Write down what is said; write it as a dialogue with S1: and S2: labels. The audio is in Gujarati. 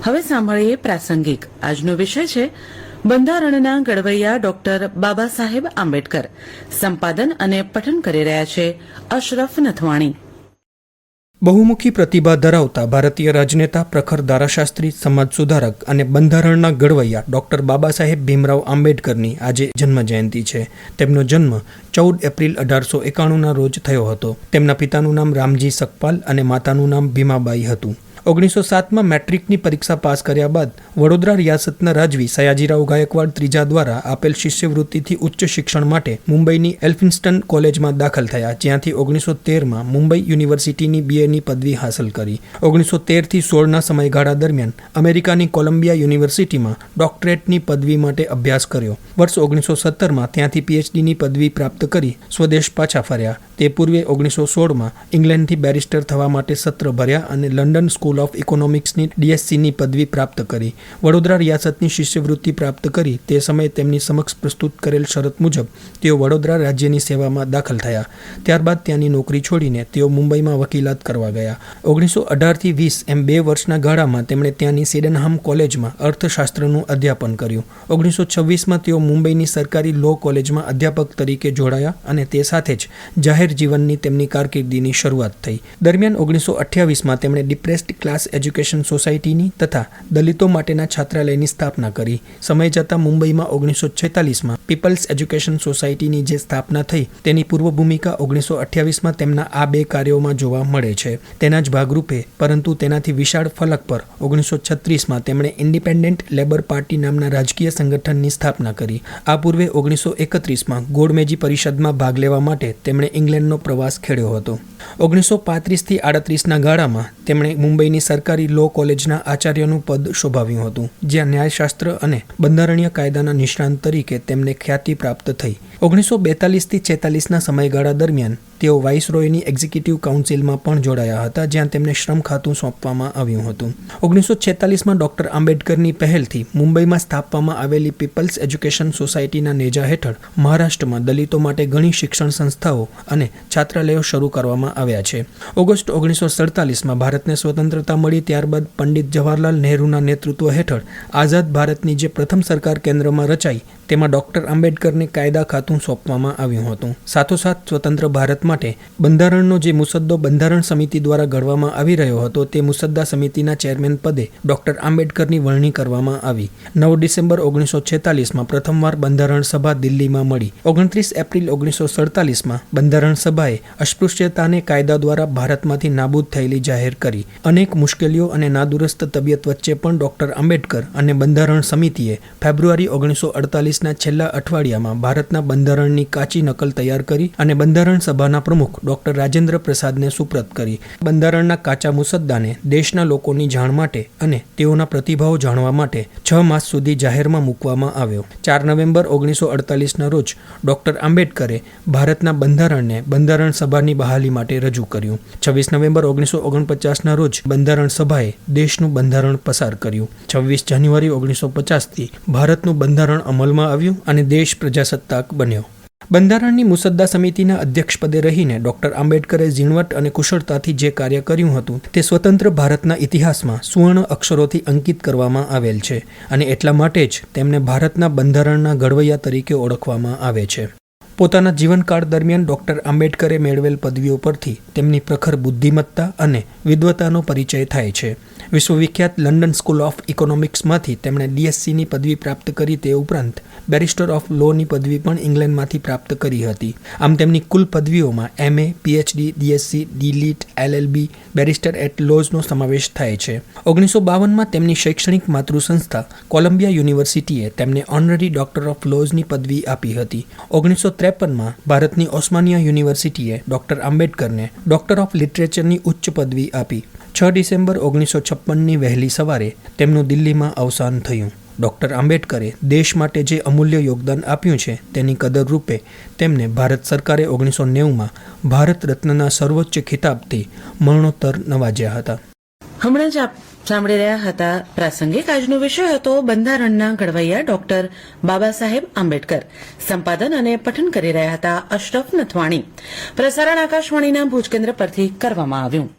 S1: હવે સાંભળીએ પ્રાસંગિક. આજનો વિષય છે બંધારણના ઘડવૈયા ડોક્ટર બાબા સાહેબ આંબેડકર. સંપાદન અને પઠન કરી રહ્યા છે અશરફ નથવાણી.
S2: બહુમુખી પ્રતિભા ધરાવતા ભારતીય રાજનેતા, પ્રખર ધારાશાસ્ત્રી, સમાજ સુધારક અને બંધારણના ઘડવૈયા ડોક્ટર બાબા સાહેબ ભીમરાવ આંબેડકરની આજે જન્મજયંતિ છે. તેમનો જન્મ 14 એપ્રિલ 1891ના રોજ થયો હતો. તેમના પિતાનું નામ રામજી સકપાલ અને માતાનું નામ ભીમાબાઈ હતું. 1907માં મેટ્રિકની પરીક્ષા પાસ કર્યા બાદ વડોદરા રિયાસતના રાજવી સયાજીરાવ ગાયકવાડ ત્રીજા દ્વારા આપેલ શિષ્યવૃત્તિથી ઉચ્ચ શિક્ષણ માટે મુંબઈની એલ્ફિન્સ્ટન કોલેજમાં દાખલ થયા, જ્યાંથી 1913માં મુંબઈ યુનિવર્સિટીની BAની પદવી હાંસલ કરી. 1913થી 16ના સમયગાળા દરમિયાન અમેરિકાની કોલંબિયા યુનિવર્સિટીમાં ડોક્ટરેટની પદવી માટે અભ્યાસ કર્યો. વર્ષ 1917માં ત્યાંથી PhDની પદવી પ્રાપ્ત કરી સ્વદેશ પાછા ફર્યા. તે પૂર્વે 1916માં ઇંગ્લેન્ડથી બેરિસ્ટર થવા માટે સત્ર ભર્યા અને લંડન સ્કૂલ ઓફ ઇકોનોમિક્સની DScની પદવી પ્રાપ્ત કરી. વડોદરા રિયાસતની શિષ્યવૃત્તિ પ્રાપ્ત કરી તે સમયે તેમની સમક્ષ પ્રસ્તુત કરેલ શરત મુજબ તેઓ વડોદરા રાજ્યની સેવામાં દાખલ થયા. ત્યારબાદ ત્યાંની નોકરી છોડીને તેઓ મુંબઈમાં વકીલાત કરવા ગયા. 1918થી 20 એમ 2 વર્ષના ગાળામાં તેમણે ત્યાંની સિડનહામ કોલેજમાં અર્થશાસ્ત્રનું અધ્યાપન કર્યું. 1926માં તેઓ મુંબઈની સરકારી લો કોલેજમાં અધ્યાપક તરીકે જોડાયા અને તે સાથે જ જાહેર જીવનની તેમની કારકિર્દીની શરૂઆત થઈ. દરમિયાન 1928માં તેમણે ડિપ્રેસ્ડ ક્લાસ એજ્યુકેશન સોસાયટીની તથા દલિતો માટેના છાત્રાલયની સ્થાપના કરી. સમય જતાં મુંબઈમાં 1946માં પીપલ્સ એજ્યુકેશન સોસાયટીની જે સ્થાપના થઈ તેની પૂર્વ ભૂમિકા 1928માં તેમના આ બે કાર્યોમાં જોવા મળે છે. તેના જ ભાગરૂપે પરંતુ તેનાથી વિશાળ ફલક પર 1936માં તેમણે ઇન્ડિપેન્ડન્ટ લેબર પાર્ટી નામના રાજકીય સંગઠનની સ્થાપના કરી. આ પૂર્વે 1931માં ગોળમેજી પરિષદમાં ભાગ લેવા માટે તેમણે ઇંગ્લેન્ડનો પ્રવાસ ખેડ્યો હતો. 1935થી 38ના ગાળામાં તેમણે મુંબઈની સરકારી લો કોલેજના આચાર્યનું પદ શોભાવ્યું હતું, જ્યાં ન્યાયશાસ્ત્ર અને બંધારણીય કાયદાના નિષ્ણાંત તરીકે તેમને ખ્યાતિ પ્રાપ્ત થઈ. 1942થી 46ના સમયગાળા દરમિયાન તેઓ વાઇસરોયની એક્ઝિક્યુટિવ કાઉન્સિલમાં પણ જોડાયા હતા, જ્યાં તેમને શ્રમ ખાતું સોંપવામાં આવ્યું હતું. 1946માં ડોક્ટર આંબેડકરની પહેલથી મુંબઈમાં સ્થાપવામાં આવેલી પીપલ્સ એજ્યુકેશન સોસાયટીના નેજા હેઠળ મહારાષ્ટ્રમાં દલિતો માટે ઘણી શિક્ષણ સંસ્થાઓ અને છાત્રાલયો શરૂ કરવામાં આવ્યા છે. ઓગસ્ટ 1947માં ભારતને સ્વતંત્રતા મળી ત્યારબાદ પંડિત જવાહરલાલ નહેરુના નેતૃત્વ હેઠળ આઝાદ ભારતની જે પ્રથમ સરકાર કેન્દ્રમાં રચાઈ તેમાં ડોક્ટર આંબેડકરને કાયદા ખાતું સોંપવામાં આવ્યું હતું. સાથોસાથ સ્વતંત્ર ભારત માટે બંધારણનો જે મુસદ્દો બંધારણ સમિતિ દ્વારા ઘડવામાં આવી રહ્યો હતો તે મુસદ્દા સમિતિના ચેરમેન પદે ડોક્ટર આંબેડકરની વરણી કરવામાં આવી. 9 ડિસેમ્બર 1946માં પ્રથમવાર બંધારણ સભા દિલ્હીમાં મળી. 29 એપ્રિલ 1947માં બંધારણ સભાએ અસ્પૃશ્યતાને કાયદા દ્વારા ભારતમાંથી નાબૂદ થયેલી જાહેર કરી. અનેક મુશ્કેલીઓ અને નાદુરસ્ત તબિયત વચ્ચે પણ ડોક્ટર આંબેડકર અને બંધારણ સમિતિએ ફેબ્રુઆરી 1948ના છેલ્લા અઠવાડિયામાં ભારતના બંધારણની કાચી નકલ તૈયાર કરી અને બંધારણ સભાના પ્રમુખ ડોક્ટર રાજેન્દ્ર પ્રસાદને સુપ્રત કરી. બંધારણના કાચા મુસદ્દાને દેશના લોકોની જાણ માટે અને તેઓના પ્રતિભાવો જાણવા માટે 6 માસ સુધી જાહેરમાં મૂકવામાં આવ્યો. 4 નવેમ્બર 1948ના રોજ ડોક્ટર આંબેડકરે ભારતના બંધારણને બંધારણ સભાની બહાલી માટે રજૂ કર્યું. 26 નવેમ્બર 1949ના રોજ બંધારણ સભાએ દેશનું બંધારણ પસાર કર્યું. 26 જાન્યુઆરી 1950થી ભારતનું બંધારણ અમલમાં આવ્યું અને દેશ પ્રજાસત્તાક બન્યો. બંધારણની મુસદ્દા સમિતિના અધ્યક્ષપદે રહીને ડોક્ટર આંબેડકરે ઝીણવટ અને કુશળતાથી જે કાર્ય કર્યું હતું તે સ્વતંત્ર ભારતના ઇતિહાસમાં સુવર્ણ અક્ષરોથી અંકિત કરવામાં આવેલ છે અને એટલા માટે જ તેમને ભારતના બંધારણના ઘડવૈયા તરીકે ઓળખવામાં આવે છે. પોતાના જીવનકાળ દરમિયાન ડોક્ટર આંબેડકરે મેળવેલ પદવીઓ પરથી તેમની પ્રખર બુદ્ધિમત્તા અને વિદ્વતાનો પરિચય થાય છે. વિશ્વવિખ્યાત લંડન સ્કૂલ ઓફ ઇકોનોમિક્સમાંથી તેમણે DScની પદવી પ્રાપ્ત કરી. તે ઉપરાંત બેરિસ્ટર ઓફ લોની પદવી પણ ઇંગ્લેન્ડમાંથી પ્રાપ્ત કરી હતી. આમ તેમની કુલ પદવીઓમાં MA, PhD, DSc, DLitt, LLB, barrister at લોઝનો સમાવેશ થાય છે. 1952માં તેમની શૈક્ષણિક માતૃસંસ્થા કોલંબિયા યુનિવર્સિટીએ તેમને ઓનરરી ડોક્ટર ઓફ લોઝની પદવી આપી હતી. 1953માં ભારતની ઓસ્માનિયા યુનિવર્સિટીએ ડોક્ટર આંબેડકરને ડોક્ટર ઓફ લિટરેચરની ઉચ્ચ પદવી આપી. 6 ડિસેમ્બર 1956ની વહેલી સવારે તેમનું દિલ્હીમાં અવસાન થયું. ડોક્ટર આંબેડકરે દેશ માટે જે અમૂલ્ય યોગદાન આપ્યું છે તેની કદર રૂપે તેમને ભારત સરકારે 1990માં ભારત રત્નના સર્વોચ્ચ ખિતાબથી મરણોત્તર નવાજ્યા હતા.
S1: હમણાં જ આપ સાંભળી રહ્યા હતા પ્રાસંગિક. આજનો વિષય હતો બંધારણના ઘડવૈયા ડોક્ટર બાબા સાહેબ આંબેડકર. સંપાદન અને પઠન કરી રહ્યા હતા અશરફ નથવાણી. પ્રસારણ આકાશવાણીના ભુજ કેન્દ્ર પરથી કરવામાં આવ્યું.